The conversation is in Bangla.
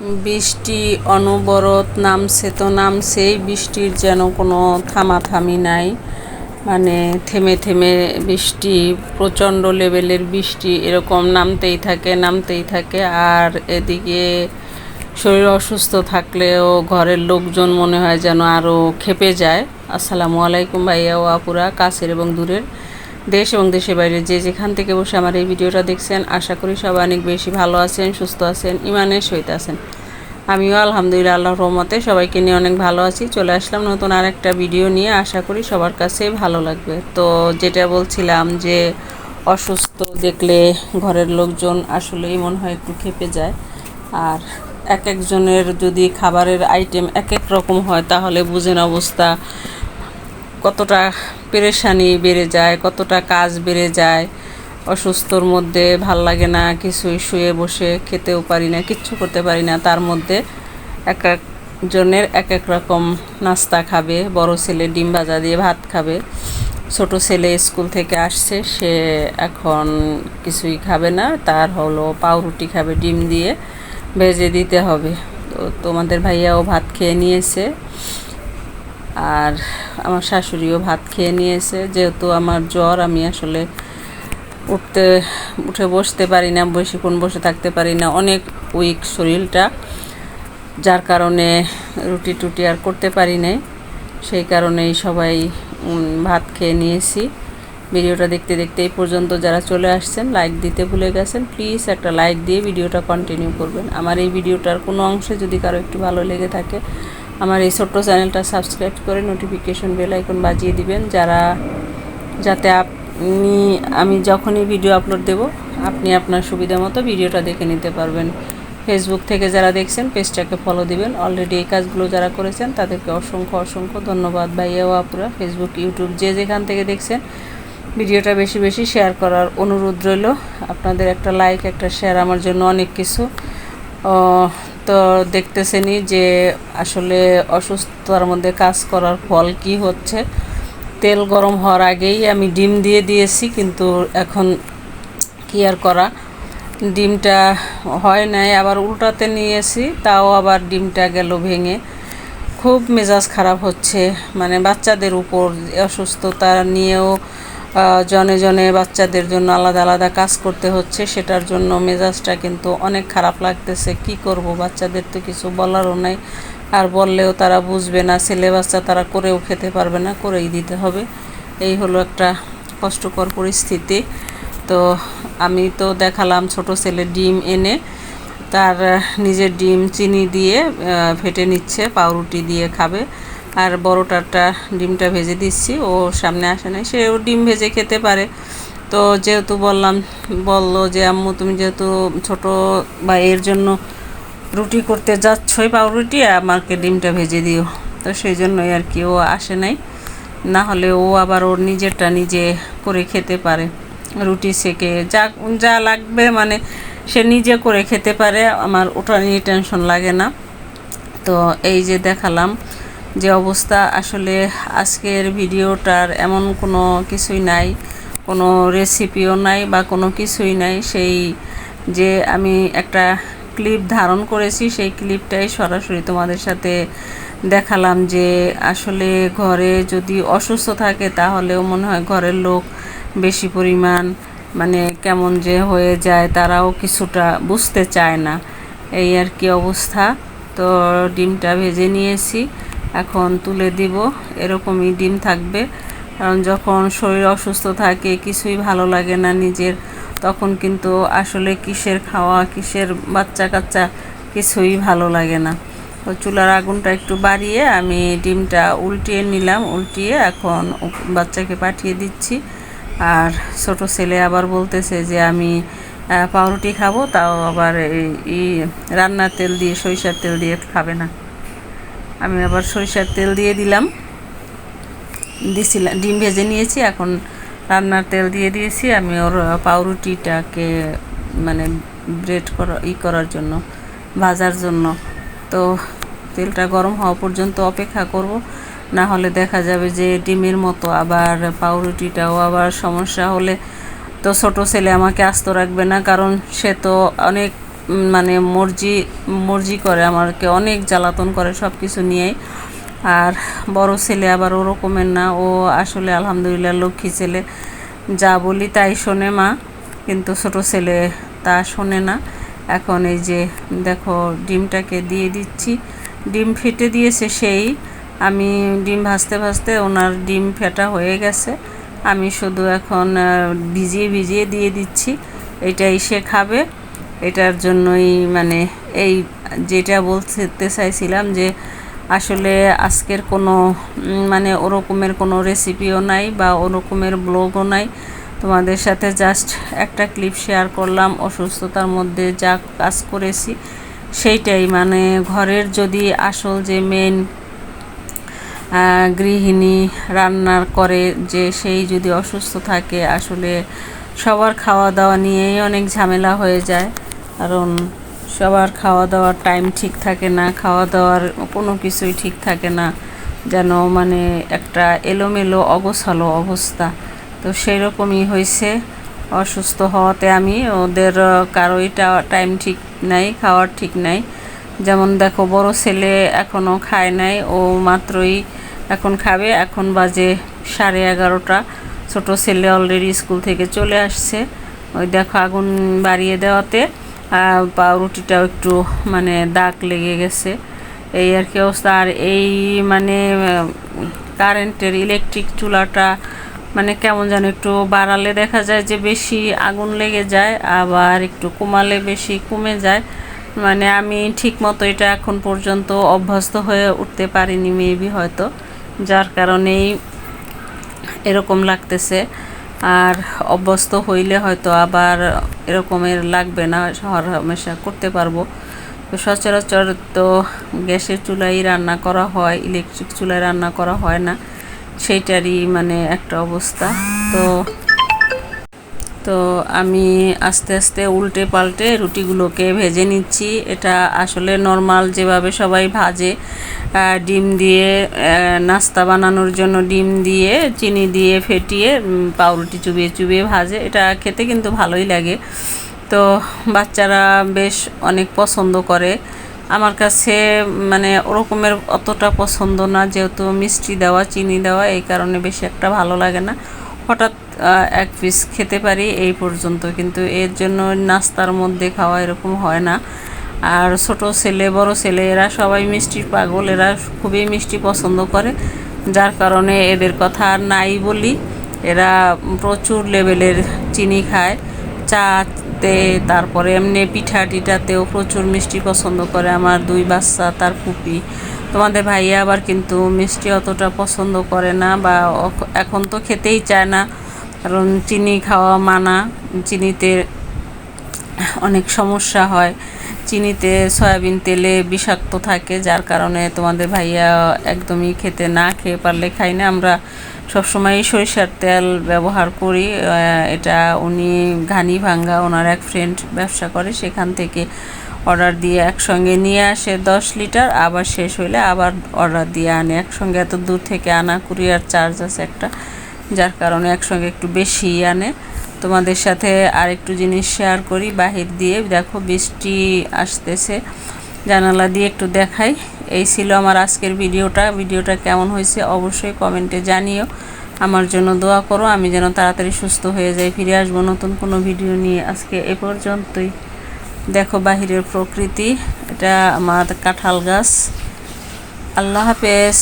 বৃষ্টি অনবরত নামছে তো নামছেই, বৃষ্টির যেন কোনো থামাথামি নাই। মানে থেমে থেমে বৃষ্টি, প্রচণ্ড লেভেলের বৃষ্টি এরকম নামতেই থাকে। আর এদিকে শরীর অসুস্থ থাকলেও ঘরের লোকজন মনে হয় যেন আরও ক্ষেপে যায়। আসসালামু আলাইকুম ভাইয়া ও আপুরা, কাছের এবং দূরের, দেশ এবং দেশের বাইরে যে যেখান থেকে বসে আমার এই ভিডিওটা দেখছেন, আশা করি সবাই অনেক বেশি ভালো আছেন, সুস্থ আছেন, ইমানের সহিত আছেন। আমিও আলহামদুলিল্লাহ আল্লাহর রহমতে সবাইকে নিয়ে অনেক ভালো আছি। চলে আসলাম নতুন আর একটা ভিডিও নিয়ে, আশা করি সবার কাছে ভালো লাগবে। তো যেটা বলছিলাম যে অসুস্থ দেখলে ঘরের লোকজন আসলেই মনে হয় একটু ক্ষেপে যায়। আর এক একজনের যদি খাবারের আইটেম এক এক রকম হয় তাহলে বুঝেন অবস্থা কতটা পেরেশানি বেড়ে যায়, কতটা কাজ বেড়ে যায়। অসুস্থর মধ্যে ভাল লাগে না কিছুই, শুয়ে বসে খেতেও পারি না, কিচ্ছু করতে পারি না। তার মধ্যে এক একজনের এক এক রকম নাস্তা খাবে। বড় ছেলে ডিম ভাজা দিয়ে ভাত খাবে, ছোট ছেলে স্কুল থেকে আসছে, সে এখন কিছুই খাবে না, তার হলো পাউরুটি খাবে, ডিম দিয়ে ভেজে দিতে হবে। তো তোমাদের ভাইয়াও ভাত খেয়ে নিয়েছে, আর আমার শাশুড়িও ভাত খেয়ে নিয়েছে। যেহেতু আমার জ্বর, আমি আসলে উঠে বসতে পারি না, বেশিক্ষণ বসে থাকতে পারি না, অনেক উইক শরীরটা, যার কারণে রুটি টুটি আর করতে পারি নাই। সেই কারণেই সবাই ভাত খেয়ে নিয়েছি। ভিডিওটা দেখতে দেখতে এই পর্যন্ত যারা চলে আসছেন, লাইক দিতে ভুলে গেছেন, প্লিজ একটা লাইক দিয়ে ভিডিওটা কন্টিনিউ করবেন। আমার এই ভিডিওটার কোনো অংশে যদি কারো একটু ভালো লেগে থাকে, আমার এই ছোট্ট চ্যানেলটা সাবস্ক্রাইব করে নোটিফিকেশন বেল আইকন বাজিয়ে দিবেন, যাতে আমি যখনই ভিডিও আপলোড দেব আপনি আপনার সুবিধা মতো ভিডিওটা দেখে নিতে পারবেন। ফেসবুক থেকে যারা দেখছেন পেজটাকে ফলো দিবেন। অলরেডি এই কাজগুলো যারা করেছেন তাদেরকে অসংখ্য অসংখ্য ধন্যবাদ। ভাইয়া ও আপুরা, ফেসবুক, ইউটিউব যে যেখান থেকে দেখছেন, ভিডিওটা বেশি বেশি শেয়ার করার অনুরোধ রইল। আপনাদের একটা লাইক, একটা শেয়ার আমার জন্য অনেক কিছু। তো দেখতেছেনই যে আসলে অসুস্থতার মধ্যে কাজ করার ফল কি হচ্ছে। তেল গরম হওয়ার আগেই আমি ডিম দিয়ে দিয়েছি, কিন্তু এখন কি আর করা, ডিমটা হয় নাই, আবার উল্টাতে নিয়েছি, তাও আবার ডিমটা গেল ভেঙে। খুব মেজাজ খারাপ হচ্ছে, মানে বাচ্চাদের উপর অসুস্থতা নিয়েও জনে জনে বাচ্চাদের জন্য আলাদা আলাদা কাজ করতে হচ্ছে, সেটার জন্য মেজাজটা কিন্তু অনেক খারাপ লাগতেছে। কি করব, বাচ্চাদের তো কিছু বলারও নাই, আর বললেও তারা বুঝবে না। ছেলে বাচ্চা, তারা করেও খেতে পারবে না, করেই দিতে হবে। এই হলো একটা কষ্টকর পরিস্থিতি। তো আমি তো দেখালাম ছোট ছেলে ডিম এনে তার নিজের ডিম চিনি দিয়ে ফেটে নিচ্ছে, পাউরুটি দিয়ে খাবে। আর বড়টারটা ডিমটা ভেজে দিচ্ছি, ও সামনে আসে নাই, সেও ডিম ভেজে খেতে পারে। তো যেহেতু বললো যে আম্মু তুমি যেহেতু ছোট ভাইয়ের জন্য রুটি করতে যাচ্ছই, পাউরুটি আমাকে ডিমটা ভেজে দিও, তো সেই জন্যই আর কি ও আসে নাই। না হলে ও আবার ওর নিজেরটা নিজে করে খেতে পারে, রুটি সেকে যা যা লাগবে মানে সে নিজে করে খেতে পারে, আমার ওটা নিয়ে টেনশন লাগে না। তো এই যে দেখালাম যে অবস্থা, আসলে আজকের ভিডিওটার এমন কোনো কিছুই নাই, কোনো রেসিপিও নাই বা কোনো কিছুই নাই। সেই যে আমি একটা ক্লিপ ধারণ করেছি, সেই ক্লিপটাই সরাসরি তোমাদের সাথে দেখালাম যে আসলে ঘরে যদি অসুস্থ থাকে তাহলেও মনে হয় ঘরের লোক বেশি পরিমাণ মানে কেমন যে হয়ে যায়, তারাও কিছুটা বুঝতে চায় না, এই আর কি অবস্থা। তো ডিমটা ভেজে নিয়েছি, এখন তুলে দিব। এরকমই ডিম থাকবে, কারণ যখন শরীর অসুস্থ থাকে, কিছুই ভালো লাগে না নিজের, তখন কিন্তু আসলে কিসের খাওয়া, কিসের বাচ্চা কাচ্চা, কিছুই ভালো লাগে না। তো চুলার আগুনটা একটু বাড়িয়ে আমি ডিমটা উল্টিয়ে নিলাম, উল্টিয়ে এখন বাচ্চাকে পাঠিয়ে দিচ্ছি। আর ছোট ছেলে আবার বলতেছে যে আমি পাউরুটি খাবো, তাও আবার এই রান্নার তেল দিয়ে, সরিষার তেল দিয়ে খাবে না। আমি আবার সরিষার তেল দিয়ে দিছিলাম, ডিম ভেজে নিয়েছি, এখন রান্নার তেল দিয়ে দিয়েছি আমি ওর পাউরুটিটাকে মানে ব্রেড করার জন্য, ভাজার জন্য। তো তেলটা গরম হওয়া পর্যন্ত অপেক্ষা করব, না হলে দেখা যাবে যে ডিমের মতো আবার পাউরুটিটাও আবার সমস্যা হলে তো ছোট ছেলে আমাকে আস্ত রাখবে না, কারণ সে তো অনেক মানে মর্জি করে, আমাকে অনেক জ্বালাতন করে সব কিছু নিয়েই। আর বড় ছেলে আবার ওরকমের না, ও আসলে আলহামদুলিল্লাহ লক্ষ্মী ছেলে, যা বলি তাই শোনে মা। কিন্তু ছোট ছেলে তা শোনে না। এখন এই যে দেখো ডিমটাকে দিয়ে দিচ্ছি, ডিম ফেটে দিয়েছে সেই। আমি ডিম ভাজতে ভাজতে ওনার ডিম ফেটা হয়ে গেছে, আমি শুধু এখন ভিজিয়ে দিয়ে দিচ্ছি। এটাই সে খাবে, এটার জন্যই মানে এই যেটা বলতে চাইছিলাম যে আসলে আজকের কোনো মানে ওরকমের কোনো রেসিপিও নাই বা ওরকমের ব্লগও নাই, তোমাদের সাথে জাস্ট একটা ক্লিপ শেয়ার করলাম। অসুস্থতার মধ্যে যা কাজ করেছি সেইটাই, মানে ঘরের যদি আসল যে মেন গৃহিণী রান্নার করে যে সেই যদি অসুস্থ থাকে, আসলে সবার খাওয়া দাওয়া নিয়েই অনেক ঝামেলা হয়ে যায়। কারণ সবার খাওয়া দাওয়ার টাইম ঠিক থাকে না, খাওয়া দাওয়ার কোনো কিছুই ঠিক থাকে না, যেন মানে একটা এলোমেলো অগোছালো অবস্থা। তো সেই রকমই হয়েছে অসুস্থ হওয়াতে। আমি ওদের কারোই টাইম ঠিক নাই, খাওয়ার ঠিক নাই। যেমন দেখো বড় ছেলে এখনও খায় নাই, ও মাত্রই এখন খাবে। এখন বাজে 11:30। ছোট ছেলে অলরেডি স্কুল থেকে চলে আসছে। ওই দেখো আগুন বাড়িয়ে দেওয়াতে পাউরুটিটাও একটু মানে দাগ লেগে গেছে, এই আর কি অবস্থা। আর এই মানে কারেন্টের ইলেকট্রিক চুলাটা মানে কেমন যেন একটু বাড়ালে দেখা যায় যে বেশি আগুন লেগে যায়, আবার একটু কমালে বেশি কমে যায়। মানে আমি ঠিক মতো এটা এখন পর্যন্ত অভ্যস্ত হয়ে উঠতে পারিনি মেবি, হয়তো যার কারণেই এরকম লাগতেছে। আর অভ্যস্ত হইলে হয়তো আবার এরকমের লাগবে না, হরহামেশা করতে পারবো। তো সচরাচর তো গ্যাসের চুলায় রান্না করা হয়, ইলেকট্রিক চুলায় রান্না করা হয় না, সেইটারই মানে একটা অবস্থা। তো আমি আস্তে আস্তে উল্টে পাল্টে রুটিগুলোকে ভেজে নিচ্ছি। এটা আসলে নর্মাল যেভাবে সবাই ভাজে, ডিম দিয়ে নাস্তা বানানোর জন্য ডিম দিয়ে চিনি দিয়ে ফেটিয়ে পাউরুটি চুবিয়ে ভাজে, এটা খেতে কিন্তু ভালোই লাগে। তো বাচ্চারা বেশ অনেক পছন্দ করে। আমার কাছে মানে ওরকমের অতটা পছন্দ না, যেহেতু মিষ্টি দেওয়া চিনি দেওয়া, এই কারণে বেশি একটা ভালো লাগে না। হঠাৎ এক পিস খেতে পারি এই পর্যন্ত, কিন্তু এর জন্য নাস্তার মধ্যে খাওয়া এরকম হয় না। আর ছোট ছেলে বড় ছেলে এরা সবাই মিষ্টির পাগল, এরা খুবই মিষ্টি পছন্দ করে, যার কারণে এদের কথা আর নাই বলি। এরা প্রচুর লেভেলের চিনি খায়, চাতে, তারপরে এমনি পিঠা টিঠাতেও প্রচুর মিষ্টি পছন্দ করে আমার দুই বাচ্চা, তার ফুপি। তোমাদের ভাইয়া আবার কিন্তু মিষ্টি অতটা পছন্দ করে না, বা এখন তো খেতেই চায় না, কারণ চিনি খাওয়া মানা, চিনিতে অনেক সমস্যা হয়, চিনিতে সয়াবিন তেলে বিষাক্ত থাকে, যার কারণে তোমাদের ভাইয়া একদমই খেতে না খেয়ে পারলে খাই না। আমরা সবসময়ই সরিষার তেল ব্যবহার করি। এটা উনি ঘানি ভাঙ্গা ওনার এক ফ্রেন্ড ব্যবসা করে, সেখান থেকে অর্ডার দিয়ে একসঙ্গে নিয়ে আসে 10 লিটার, আবার শেষ হইলে আবার অর্ডার দিয়ে আনে। একসঙ্গে এত দূর থেকে আনা, কুরিয়ার চার্জ আছে একটা, যার কারণে একসঙ্গে একটু বেশি আনে। তোমাদের সাথে আরেকটু জিনিস শেয়ার করি বাহির দিয়ে। দেখো বৃষ্টি আসতেছে, জানালা দিয়ে একটু দেখাই। এই ছিল আমার আজকের ভিডিওটা কেমন হয়েছে অবশ্যই কমেন্টে জানিও। আমার জন্য দোয়া করো, আমি যেন তাড়াতাড়ি সুস্থ হয়ে যাই। ফিরে আসবো নতুন কোনো ভিডিও নিয়ে। আজকে এ পর্যন্তই। দেখো বাহিরের প্রকৃতি, এটা আমার কাঁঠাল গাছ। আল্লাহ হাফেজ।